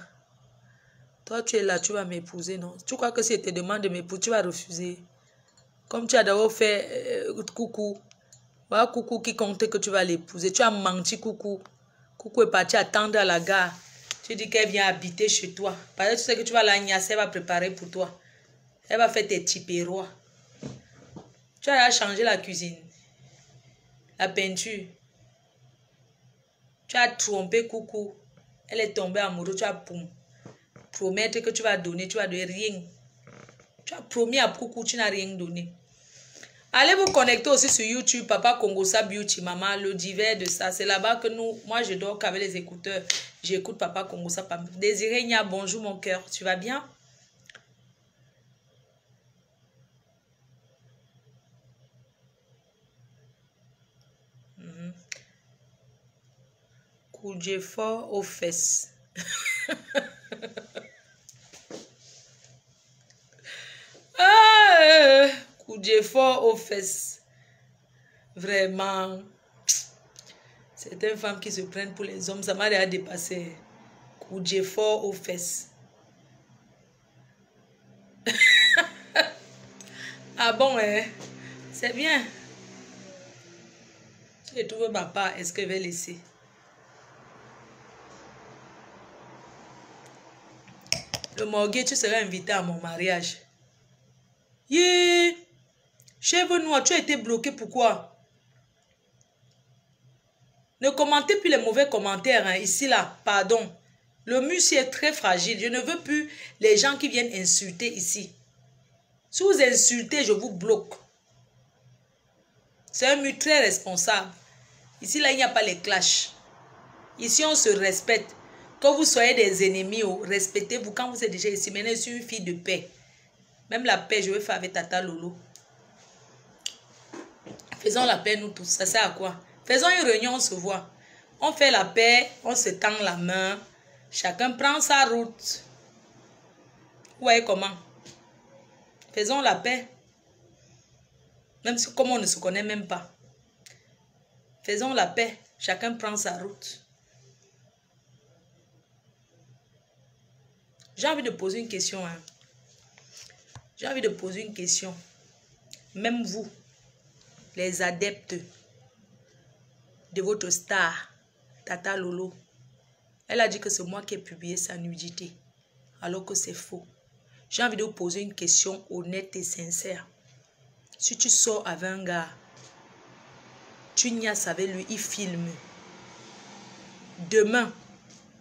Toi, tu es là, tu vas m'épouser, non? Tu crois que si je te demande de m'épouser, tu vas refuser? Comme tu as d'abord fait coucou. Voilà coucou qui comptait que tu vas l'épouser. Tu as menti, coucou. Coucou est parti attendre à la gare. Tu dis qu'elle vient habiter chez toi. Parce que tu sais que tu vas l'agnacer, elle va préparer pour toi. Elle va faire tes petits perrois. Tu as changé la cuisine. La peinture. Tu as trompé coucou. Elle est tombée amoureuse. Tu as promettre que tu vas donner. Tu vas donner rien. Tu as promis à coucou, tu n'as rien donné. Allez vous connecter aussi sur YouTube, Papa Congosa Beauty, maman, le divers de ça. C'est là-bas que moi je dors qu'avec les écouteurs. J'écoute Papa Congosa. Désiré Nia, bonjour mon cœur. Tu vas bien? Coup de fort aux fesses. Coup de fort aux fesses. Vraiment. Certaines femmes qui se prennent pour les hommes, ça m'a déjà dépassé. Coup de fort aux fesses. Ah bon, hein? C'est bien. Si je trouve ma part, est-ce que je vais laisser? Le morguet, tu seras invité à mon mariage. Yeah! Chèvre noir, tu as été bloqué, pourquoi? Ne commentez plus les mauvais commentaires, hein, ici, là, pardon. Le mur est très fragile. Je ne veux plus les gens qui viennent insulter ici. Si vous insultez, je vous bloque. C'est un mur très responsable. Ici, là, il n'y a pas les clashs. Ici, on se respecte. Que vous soyez des ennemis, respectez-vous quand vous êtes déjà ici. Maintenant, je suis une fille de paix. Même la paix, je vais faire avec Tata Lolo. Faisons la paix, nous tous. Ça sert à quoi? Faisons une réunion, on se voit. On fait la paix, on se tend la main. Chacun prend sa route. Vous voyez comment? Faisons la paix. Même si comme on ne se connaît même pas. Faisons la paix. Chacun prend sa route. J'ai envie de poser une question. Hein. J'ai envie de poser une question. Même vous, les adeptes de votre star, Tata Lolo, elle a dit que c'est moi qui ai publié sa nudité. Alors que c'est faux. J'ai envie de vous poser une question honnête et sincère. Si tu sors avec un gars, tu niaises avec lui, il filme. Demain,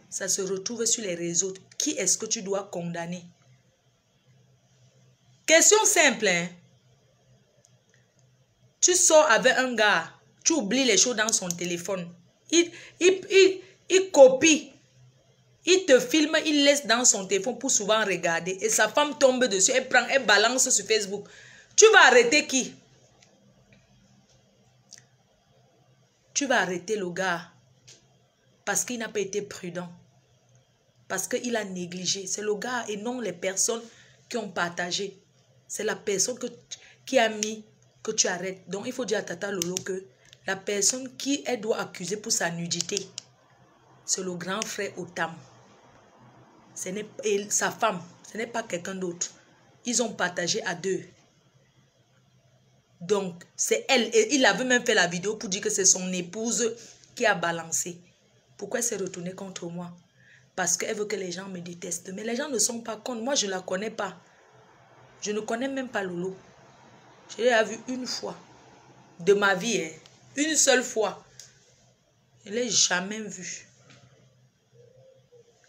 ça se retrouve sur les réseaux. Qui est-ce que tu dois condamner? Question simple, hein? Tu sors avec un gars, tu oublies les choses dans son téléphone. Il copie Il te filme, il laisse dans son téléphone pour souvent regarder. Et sa femme tombe dessus, elle prend, elle balance sur Facebook. Tu vas arrêter qui? Tu vas arrêter le gars. Parce qu'il n'a pas été prudent. Parce qu'il a négligé. C'est le gars et non les personnes qui ont partagé. C'est la personne qui a mis que tu arrêtes. Donc, il faut dire à Tata Lolo que la personne qui elle doit accuser pour sa nudité, c'est le grand frère Otam. Et sa femme, ce n'est pas quelqu'un d'autre. Ils ont partagé à deux. Donc, c'est elle. Et il avait même fait la vidéo pour dire que c'est son épouse qui a balancé. Pourquoi elle s'est retournée contre moi? Parce qu'elle veut que les gens me détestent. Mais les gens ne sont pas contre. Moi, je ne la connais pas. Je ne connais même pas Lolo. Je l'ai vue une fois. De ma vie, hein. Une seule fois. Je ne l'ai jamais vue.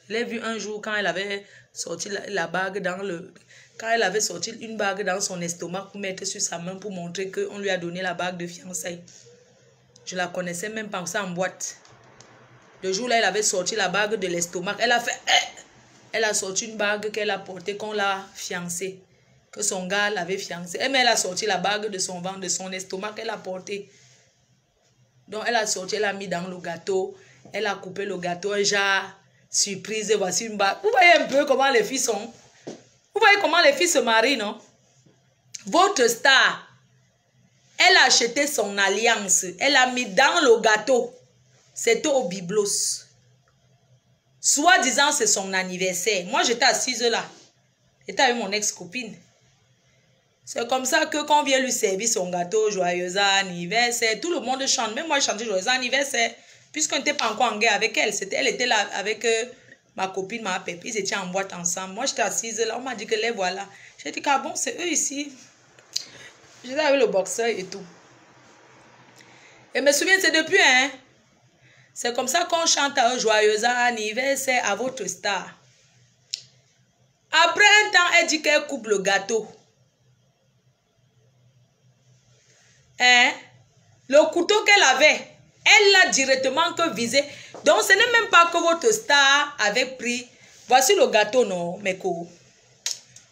Je l'ai vue un jour quand elle avait sorti la bague dans le... Quand elle avait sorti une bague dans son estomac pour mettre sur sa main pour montrer qu'on lui a donné la bague de fiançailles. Je la connaissais même pas, ça en boîte. Le jour-là, elle avait sorti la bague de l'estomac. Elle a fait... Elle a sorti une bague qu'elle a portée, qu'on l'a fiancée. Que son gars l'avait fiancée. Mais elle a sorti la bague de son ventre, de son estomac qu'elle a portée. Donc, elle a sorti, elle a mis dans le gâteau. Elle a coupé le gâteau, un genre surprise. Voici une bague. Vous voyez un peu comment les filles sont. Vous voyez comment les filles se marient, non? Votre star, elle a acheté son alliance. Elle a mis dans le gâteau. C'était au biblos. Soit disant c'est son anniversaire. Moi, j'étais assise là. J'étais avec mon ex-copine. C'est comme ça que quand on vient lui servir son gâteau, joyeux anniversaire, tout le monde chante. Même moi, je chantais joyeux anniversaire. Puisqu'on n'était pas encore en guerre avec elle. Elle était là avec ma copine, ma pépite. Ils étaient en boîte ensemble. Moi, j'étais assise là. On m'a dit que les voilà. J'ai dit, ah bon, c'est eux ici. J'étais avec le boxeur et tout. Et je me souviens, c'est depuis, hein. C'est comme ça qu'on chante un joyeux anniversaire à votre star. Après un temps, elle dit qu'elle coupe le gâteau. Hein? Le couteau qu'elle avait, elle l'a directement que visé. Donc, ce n'est même pas que votre star avait pris. Voici le gâteau, non, Meko.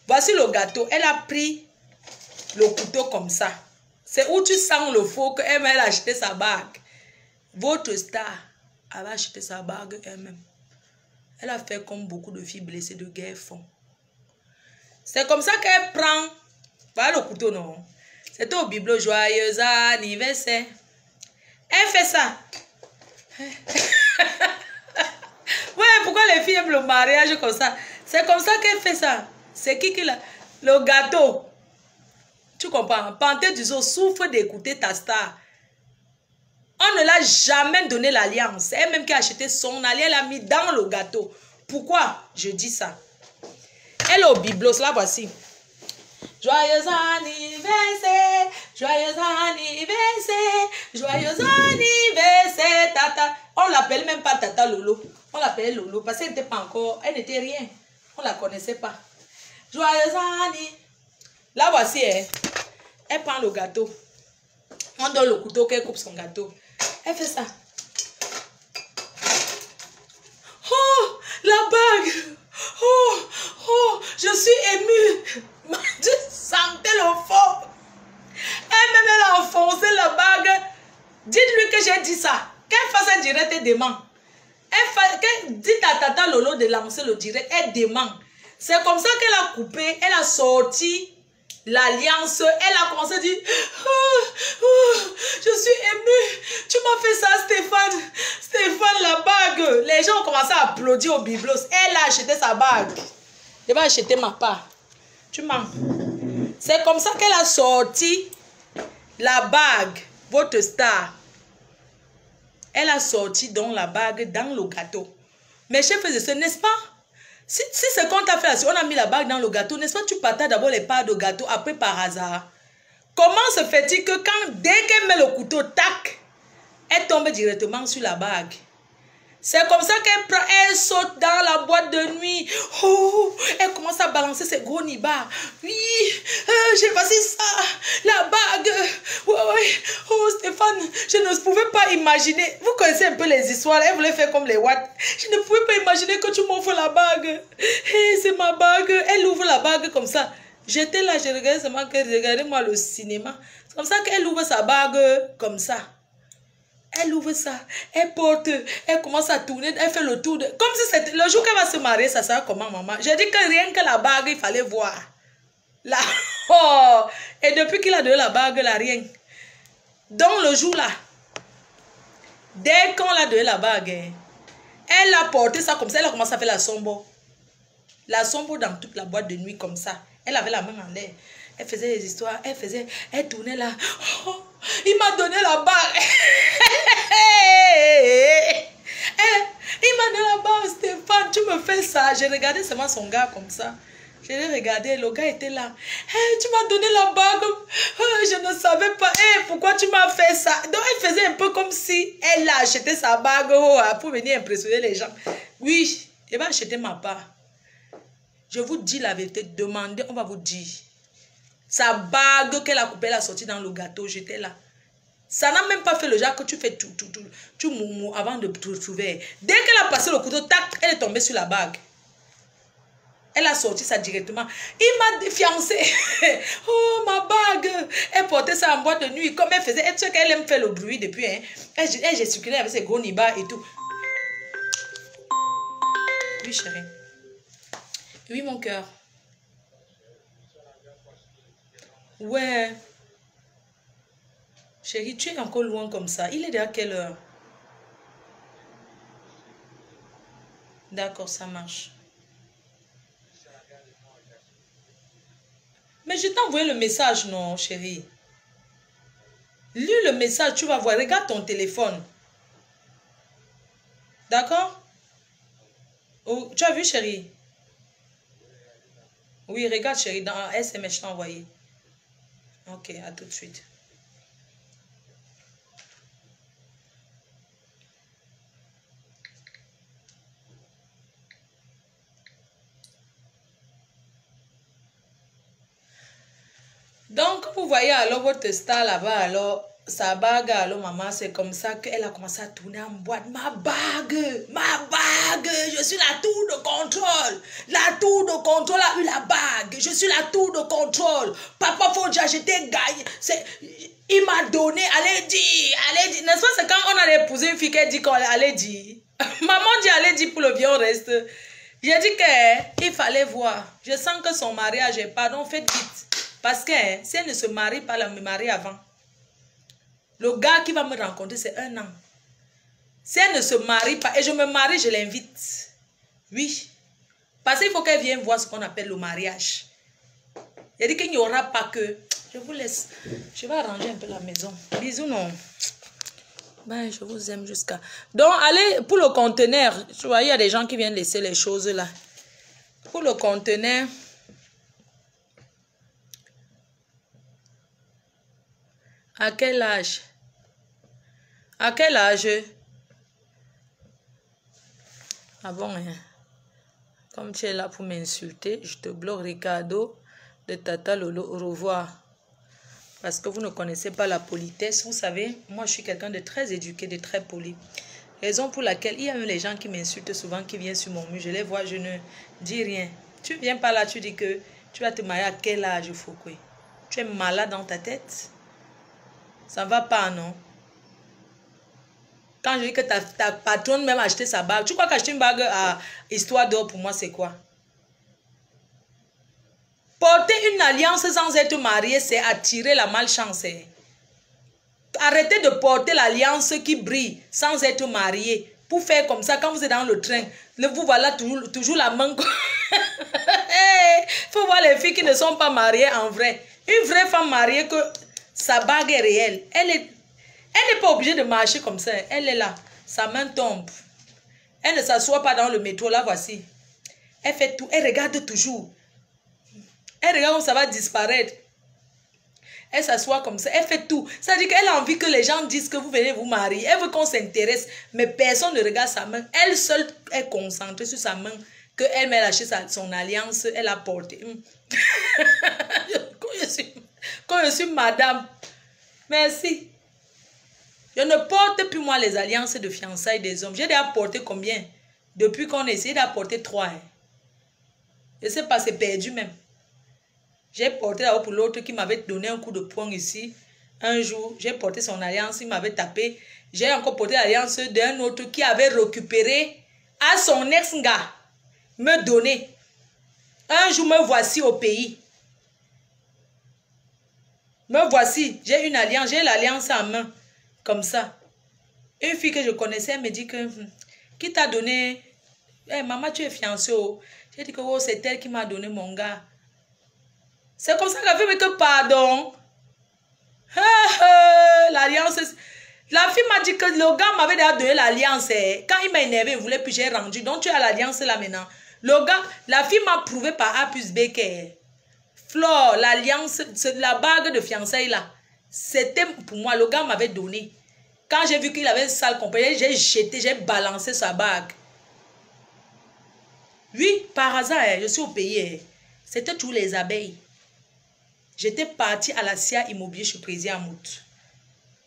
Voici le gâteau. Elle a pris le couteau comme ça. C'est où tu sens le faux qu'elle a acheté sa bague. Votre star avait acheté sa bague elle-même. Elle a fait comme beaucoup de filles blessées de guerre font. C'est comme ça qu'elle prend. Voilà le couteau, non? C'était au bibelot, joyeux anniversaire. Elle fait ça. Ouais, pourquoi les filles aiment le mariage comme ça? C'est comme ça qu'elle fait ça. C'est qui l'a? Le gâteau. Tu comprends? Panthère du zoo souffre d'écouter ta star. On ne l'a jamais donné l'alliance. Elle-même qui a acheté son alliance, elle l'a mis dans le gâteau. Pourquoi je dis ça? Elle est au biblos, là voici. Joyeux anniversaire, joyeux anniversaire, joyeux anniversaire, Tata. On l'appelle même pas Tata Lolo. On l'appelait Lolo parce qu'elle n'était pas encore, elle n'était rien. On la connaissait pas. Joyeux anniversaire. Là voici, hein. Elle prend le gâteau. On donne le couteau qu'elle coupe son gâteau. Elle fait ça. Oh, la bague. Oh, oh, je suis émue. Je sentais le faux. Elle-même, elle a enfoncé la bague. Dites-lui que j'ai dit ça. Qu'elle fasse un direct, elle demande. Elle dit à Tata Lolo de lancer le direct, elle demande. C'est comme ça qu'elle a coupé, elle a sorti l'alliance. Elle a commencé à dire, oh, oh, je suis émue. Tu m'as fait ça, Stéphane. Stéphane, la bague. Les gens ont commencé à applaudir au biblos. Elle a acheté sa bague. Je vais acheter ma part. Tu mens. C'est comme ça qu'elle a sorti la bague, votre star. Elle a sorti donc la bague dans le gâteau. Mais chef de ce, n'est-ce pas? Si c'est qu'on t'a fait, si on a mis la bague dans le gâteau, n'est-ce pas? Tu partages d'abord les parts de gâteau, après par hasard. Comment se fait-il que dès qu'elle met le couteau, tac, elle tombe directement sur la bague? C'est comme ça qu'elle prend, elle saute dans la boîte de nuit. Oh, elle commence à balancer ses gros nibards. Oui, j'ai passé ça, la bague. Ouais. Oh, Stéphane, je ne pouvais pas imaginer. Vous connaissez un peu les histoires. Elle voulait faire comme les Watts. Je ne pouvais pas imaginer que tu m'offres la bague. Hey, c'est ma bague. Elle ouvre la bague comme ça. J'étais là, je regardais seulement que regardez-moi le cinéma. C'est comme ça qu'elle ouvre sa bague comme ça. Elle ouvre ça, elle porte, elle commence à tourner, elle fait le tour de... Comme si c'était... Le jour qu'elle va se marier, ça sera comment, maman? J'ai dit que rien que la bague, il fallait voir. Là, oh! Et depuis qu'il a donné la bague, là, rien. Donc, le jour là, dès qu'on l'a donné la bague, elle a porté ça comme ça, elle a commencé à faire la sombo. La sombo dans toute la boîte de nuit comme ça. Elle avait la main en l'air. Elle faisait les histoires, elle tournait là. Oh, il m'a donné la bague. Il m'a donné la bague, Stéphane, tu me fais ça. J'ai regardé seulement son gars comme ça. Je l'ai regardé, le gars était là. Hey, tu m'as donné la bague. Je ne savais pas. Hey, pourquoi tu m'as fait ça? Donc, elle faisait un peu comme si elle a acheté sa bague pour venir impressionner les gens. Oui, elle va acheter ma part. Je vous dis la vérité, demandez, on va vous dire. Sa bague qu'elle a coupée, elle a sorti dans le gâteau, j'étais là. Ça n'a même pas fait le genre que tu fais tu moumou avant de te trouver. Dès qu'elle a passé le couteau, tac, elle est tombée sur la bague. Elle a sorti ça directement. Il m'a défiancé. Oh, ma bague. Elle portait ça en boîte de nuit. Comme elle faisait, elle sait qu'elle aime faire le bruit depuis. Hein. Elle gesticulait avec ses gros nibas et tout. Oui, chérie. Oui, mon cœur. Ouais. Chérie, tu es encore loin comme ça. Il est déjà quelle heure? D'accord, ça marche. Mais je t'ai envoyé le message, non, chérie? Lis le message, tu vas voir. Regarde ton téléphone. D'accord? Oh, tu as vu, chérie? Oui, regarde, chérie. Dans un SMS, je t'ai envoyé. Ok, à tout de suite. Donc, vous voyez alors votre star là-bas, alors, sa bague, alors maman, c'est comme ça qu'elle a commencé à tourner en boîte. Ma bague, je suis la tour de contrôle. La tour de contrôle a eu la bague. Je suis la tour de contrôle. Papa Fodja, j'étais gagné. Il m'a donné, allez dire. N'est-ce pas, c'est quand on a épousé une fille qui dit qu'on allait dire. Maman dit allez dire pour le bien reste. J'ai dit qu'il fallait voir. Je sens que son mariage est pas, donc faites vite. Parce que si elle ne se marie pas, elle me marie avant. Le gars qui va me rencontrer, c'est 1 an. Si elle ne se marie pas, et je me marie, je l'invite. Oui. Parce qu'il faut qu'elle vienne voir ce qu'on appelle le mariage. Il dit qu'il n'y aura pas que... Je vous laisse. Je vais arranger un peu la maison. Bisous, non. Ben, je vous aime jusqu'à... Donc, allez, pour le conteneur, tu vois, il y a des gens qui viennent laisser les choses là. Pour le conteneur... À quel âge? À quel âge? Ah bon, hein? Comme tu es là pour m'insulter, je te bloque, Ricardo de Tata Lolo. Au revoir. Parce que vous ne connaissez pas la politesse. Vous savez, moi je suis quelqu'un de très éduqué, de très poli. Raison pour laquelle il y a même les gens qui m'insultent souvent, qui viennent sur mon mur. Je les vois, je ne dis rien. Tu viens pas là, tu dis que tu vas te marier à quel âge, Foucault? Tu es malade dans ta tête? Ça ne va pas, non? Quand je dis que ta patronne même a acheté sa bague, tu crois qu'acheter une bague à histoire d'or pour moi, c'est quoi? Porter une alliance sans être marié, c'est attirer la malchance. Arrêtez de porter l'alliance qui brille sans être marié. Pour faire comme ça, quand vous êtes dans le train, vous voilà toujours la main. Il faut voir les filles qui ne sont pas mariées en vrai. Une vraie femme mariée que sa bague est réelle. Elle n'est pas obligée de marcher comme ça. Elle est là. Sa main tombe. Elle ne s'assoit pas dans le métro. Là, voici. Elle fait tout. Elle regarde toujours. Elle regarde où ça va disparaître. Elle s'assoit comme ça, elle fait tout. Ça veut dire qu'elle a envie que les gens disent que vous venez vous marier. Elle veut qu'on s'intéresse, mais personne ne regarde sa main. Elle seule est concentrée sur sa main, qu'elle met lâché son alliance, elle a porté. Quand je suis madame, merci. Je ne porte plus moi les alliances de fiançailles des hommes. J'ai déjà porté combien? Depuis qu'on a essayé d'apporter 3. Hein. Je ne sais pas, c'est perdu même. J'ai porté là-haut pour l'autre qui m'avait donné un coup de poing ici. Un jour, j'ai porté son alliance, il m'avait tapé. J'ai encore porté l'alliance d'un autre qui avait récupéré à son ex-gars. Me donner. Un jour, me voici au pays. Me voici. J'ai une alliance, j'ai l'alliance en main. Comme ça. Une fille que je connaissais me dit que... Qui t'a donné... Hey, maman, tu es fiancée. J'ai dit que oh, c'est elle qui m'a donné mon gars. C'est comme ça qu'elle fait, mais que pardon. L'alliance... La fille m'a dit que le gars m'avait déjà donné l'alliance. Quand il m'a énervé, il voulait plus, j'ai rendu. Donc tu as l'alliance là maintenant. Le gars, la fille m'a prouvé par A plus B que... Flore, l'alliance, la bague de fiançailles là. C'était pour moi, le gars m'avait donné. Quand j'ai vu qu'il avait une sale compagnie, j'ai jeté, j'ai balancé sa bague. Oui, par hasard, je suis au pays. C'était tous les abeilles. J'étais partie à la CIA Immobilier chez Président Amout.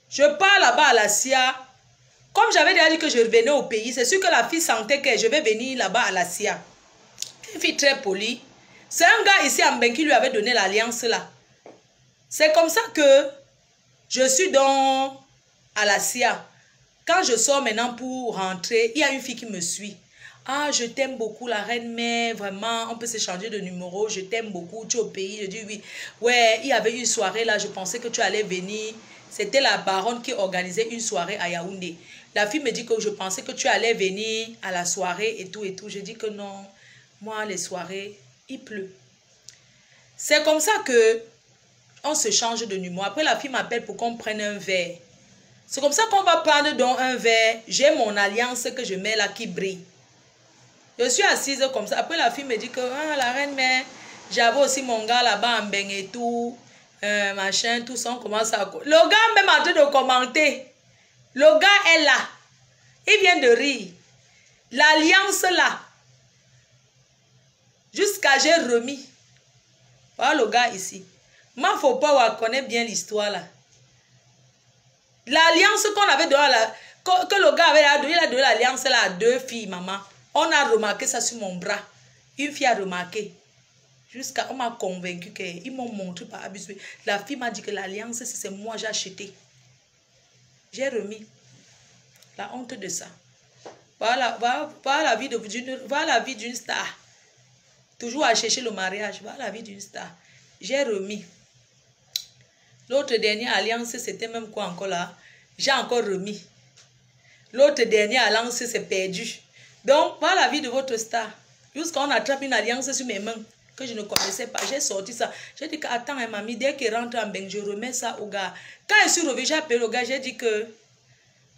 Je pars là-bas à la CIA. Comme j'avais déjà dit que je revenais au pays, c'est sûr que la fille sentait que je vais venir là-bas à la CIA. Une fille très polie. C'est un gars ici en Ben qui lui avait donné l'alliance là. C'est comme ça que je suis donc à la CIA. Quand je sors maintenant pour rentrer, il y a une fille qui me suit. Ah, je t'aime beaucoup, la reine mère, vraiment, on peut s'échanger de numéro, je t'aime beaucoup, tu es au pays. Je dis oui. Ouais, il y avait une soirée là, je pensais que tu allais venir. C'était la baronne qui organisait une soirée à Yaoundé. La fille me dit que je pensais que tu allais venir à la soirée et tout et tout. Je dis que non, moi, les soirées, il pleut. C'est comme ça que on se change de numéro. Après, la fille m'appelle pour qu'on prenne un verre. C'est comme ça qu'on va prendre donc un verre. J'ai mon alliance que je mets là qui brille. Je suis assise comme ça. Après, la fille me dit que ah, la reine mère, j'avais aussi mon gars là-bas en Ben et tout. Machin, tout ça, on commence à... Le gars même en train de commenter. Le gars est là. Il vient de rire. L'alliance là. Jusqu'à j'ai remis. Voilà le gars ici. Moi, faut pas connaître bien l'histoire là. L'alliance qu'on avait donné que le gars avait donné, il a donné l'alliance là à 2 filles, maman. On a remarqué ça sur mon bras. Une fille a remarqué. Jusqu'à, on m'a convaincu qu'ils m'ont montré par abus. La fille m'a dit que l'alliance, c'est moi, j'ai acheté. J'ai remis. La honte de ça. Voilà la vie d'une star. Toujours à chercher le mariage. Voilà la vie d'une star. J'ai remis. L'autre dernière alliance, c'était même quoi encore là? J'ai encore remis. L'autre dernière alliance, c'est perdu. Donc, voilà la vie de votre star. Jusqu'à on attrape une alliance sur mes mains que je ne connaissais pas. J'ai sorti ça. J'ai dit que, attends, hein, mamie, dès qu'il rentre en bain, je remets ça au gars. Quand je suis revenue, j'ai appelé le gars, j'ai dit que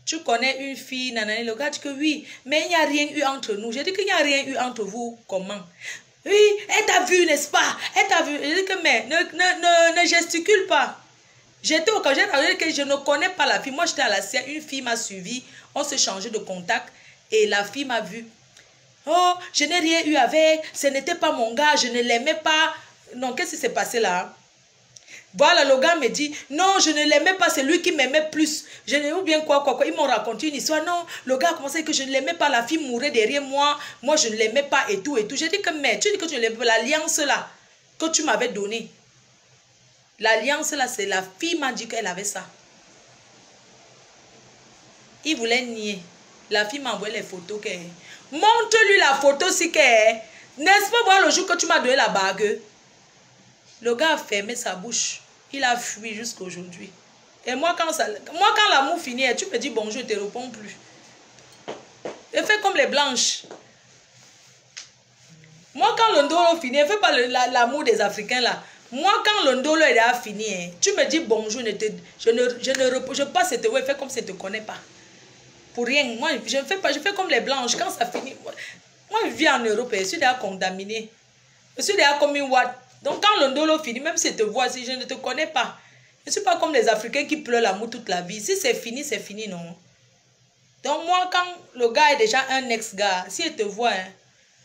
tu connais une fille, nanani. Le gars dit que oui, mais il n'y a rien eu entre nous. J'ai dit qu'il n'y a rien eu entre vous. Comment? Oui, elle t'a vu, n'est-ce pas? Elle t'a vu. J'ai dit que, mais ne gesticule pas. J'étais au cas, j'ai dit que je ne connais pas la fille. Moi, j'étais à la CIA, une fille m'a suivi. On s'est changé de contact et la fille m'a vu. Oh, je n'ai rien eu avec, ce n'était pas mon gars, je ne l'aimais pas. Non, qu'est-ce qui s'est passé là? Voilà, le gars me dit, non, je ne l'aimais pas, c'est lui qui m'aimait plus. Je ne sais bien quoi. Ils m'ont raconté une histoire. Non, le gars a commencé que je ne l'aimais pas, la fille mourait derrière moi. Moi, je ne l'aimais pas et tout et tout. J'ai dit que, mais tu dis que tu ne l'aimais pas, l'alliance là, que tu m'avais donnée. L'alliance là, c'est la fille m'a dit qu'elle avait ça. Il voulait nier. La fille m'a envoyé les photos. Montre-lui la photo si que... N'est-ce pas voir le jour que tu m'as donné la bague? Le gars a fermé sa bouche. Il a fui jusqu'à aujourd'hui. Et moi, quand l'amour finit, tu me dis bonjour, je ne te réponds plus. Je fais comme les blanches. Moi, quand le ndolo finit, je ne fais pas l'amour des Africains là. Moi, quand le ndolo est fini, tu me dis bonjour, je passe cette ouais, fais comme si je ne te connais pas. Pour rien. Moi, je fais comme les blanches. Quand ça finit, moi, je vis en Europe et je suis déjà condamné. Je suis déjà comme une ouate. Donc, quand le ndolo finit, même si je te vois, si je ne te connais pas, Je ne suis pas comme les Africains qui pleurent l'amour toute la vie. Si c'est fini, non. Donc moi, quand le gars est déjà un ex-gars, s'il te voit, hein,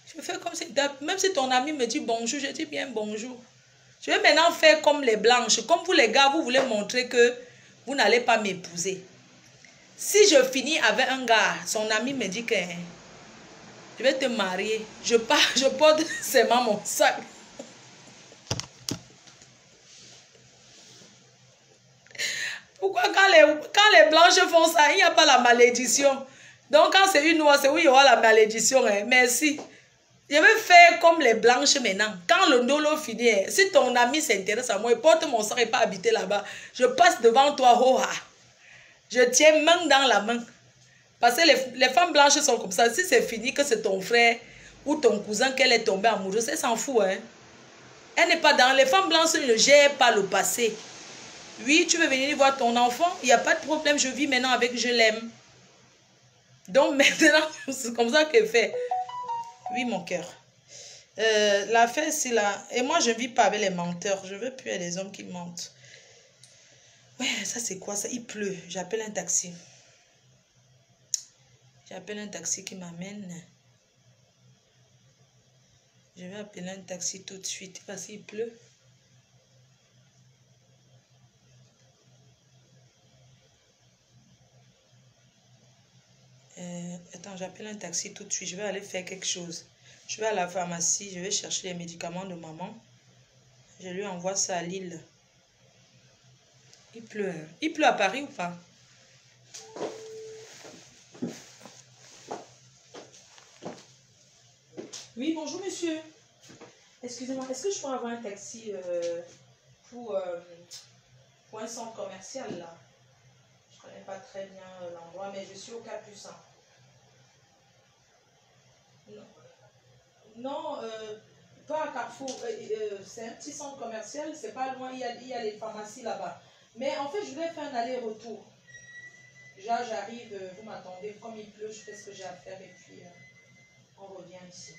je fais comme si, même si ton ami me dit bonjour, je dis bien bonjour. Je vais maintenant faire comme les blanches. Comme vous les gars, vous voulez montrer que vous n'allez pas m'épouser. Si je finis avec un gars, son ami me dit que je vais te marier. Je porte seulement mon sac. Pourquoi quand les blanches font ça, il n'y a pas la malédiction. Donc quand c'est une noire, c'est où il y aura la malédiction. Hein. Merci. Je vais faire comme les blanches maintenant. Quand le ndolo finit, si ton ami s'intéresse à moi, il porte mon sac et pas habiter là-bas. Je passe devant toi, je tiens main dans la main. Parce que les femmes blanches sont comme ça. Si c'est fini, que c'est ton frère ou ton cousin qu'elle est tombée amoureuse, elle s'en fout. Hein? Elle n'est pas dans... Les femmes blanches ne gèrent pas le passé. Oui, tu veux venir voir ton enfant, il n'y a pas de problème. Je vis maintenant avec, je l'aime. Donc maintenant, c'est comme ça qu'elle fait. Oui, mon cœur. L'affaire, c'est là. Et moi, je ne vis pas avec les menteurs. Je ne veux plus les hommes qui mentent. Ouais, ça, c'est quoi ça? Il pleut. J'appelle un taxi. J'appelle un taxi qui m'amène. Je vais appeler un taxi tout de suite parce qu'il pleut. Attends, j'appelle un taxi tout de suite. Je vais aller faire quelque chose. Je vais à la pharmacie. Je vais chercher les médicaments de maman. Je lui envoie ça à Lille. Il pleut. Il pleut à Paris ou pas? Oui, bonjour monsieur. Excusez-moi, est-ce que je peux avoir un taxi pour un centre commercial là? Je ne connais pas très bien l'endroit, mais je suis au Capucin. Non, non pas à Carrefour. C'est un petit centre commercial, c'est pas loin, il y a les pharmacies là-bas. Mais en fait, je voulais faire un aller-retour. Déjà, j'arrive, vous m'attendez, comme il pleut, je fais ce que j'ai à faire et puis on revient ici.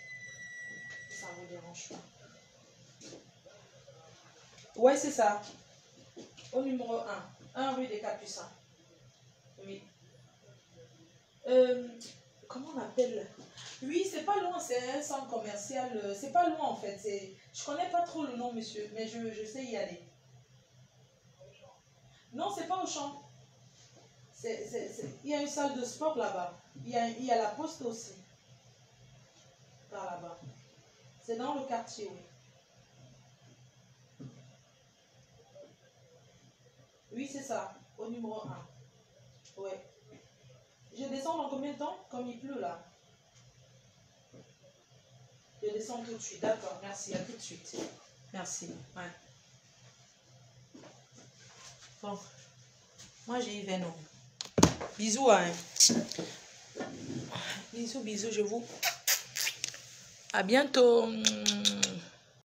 Ça ne vous dérange pas. Ouais, c'est ça. Au numéro 1 rue des Capucins. Oui. Comment on appelle? Oui, c'est pas loin, c'est un centre commercial. C'est pas loin en fait. Je connais pas trop le nom, monsieur, mais je sais y aller. Non, c'est pas au champ. Il y a une salle de sport là-bas. Il y a la poste aussi. Par là-bas. C'est dans le quartier, oui. Oui, c'est ça. Au numéro 1. Oui. Je descends dans combien de temps? Comme il pleut là. Je descends tout de suite. D'accord, merci. À tout de suite. Merci. Ouais. Bon. Moi, j'y vais, non. Bisous, hein. Bisous, bisous, je vous... À bientôt.